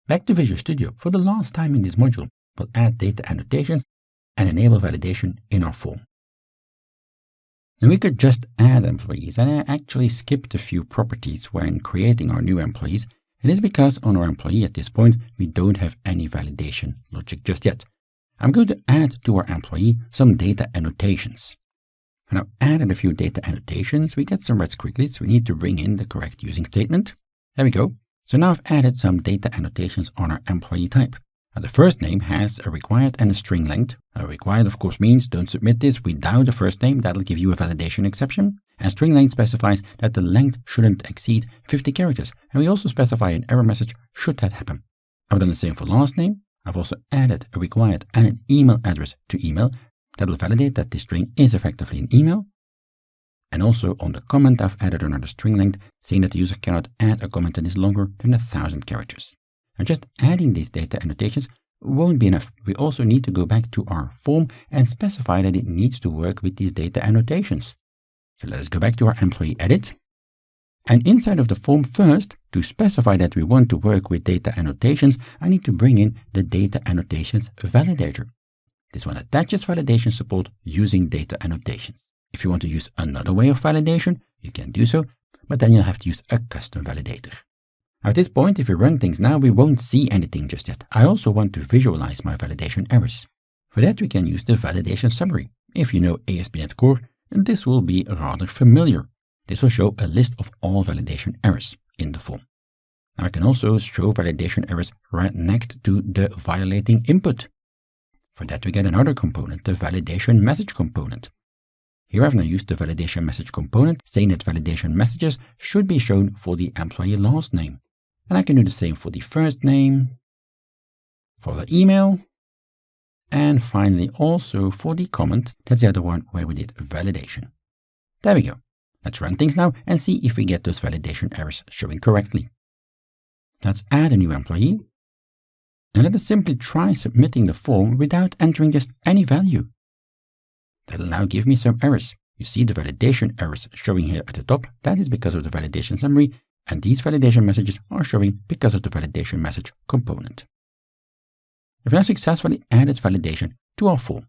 Back to Visual Studio. For the last time in this module, we'll add data annotations and enable validation in our form. Now we could just add employees, and I actually skipped a few properties when creating our new employees. It is because on our employee at this point, we don't have any validation logic just yet. I'm going to add to our employee some data annotations. When I've added a few data annotations, we get some red squigglies. We need to bring in the correct using statement. There we go. So now I've added some data annotations on our employee type. Now the first name has a required and a string length. Required, of course, means don't submit this without the first name. That'll give you a validation exception. And string length specifies that the length shouldn't exceed 50 characters. And we also specify an error message should that happen. I've done the same for last name. I've also added a required and an email address to email. That will validate that this string is effectively an email. And also on the comment, I've added another string length saying that the user cannot add a comment that is longer than 1,000 characters. And just adding these data annotations won't be enough. We also need to go back to our form and specify that it needs to work with these data annotations. So let us go back to our employee edit. And inside of the form first, to specify that we want to work with data annotations, I need to bring in the data annotations validator. This one attaches validation support using data annotations. If you want to use another way of validation, you can do so, but then you'll have to use a custom validator. At this point, if we run things now, we won't see anything just yet. I also want to visualize my validation errors. For that, we can use the validation summary. If you know ASP.NET Core, this will be rather familiar. This will show a list of all validation errors in the form. Now I can also show validation errors right next to the violating input. For that, we get another component, the validation message component. Here I've now used the validation message component, saying that validation messages should be shown for the employee last name. And I can do the same for the first name, for the email, and finally also for the comment. That's the other one where we did validation. There we go. Let's run things now and see if we get those validation errors showing correctly. Let's add a new employee. And let us simply try submitting the form without entering just any value. That'll now give me some errors. You see the validation errors showing here at the top. That is because of the validation summary. And these validation messages are showing because of the validation message component. We've now successfully added validation to our form.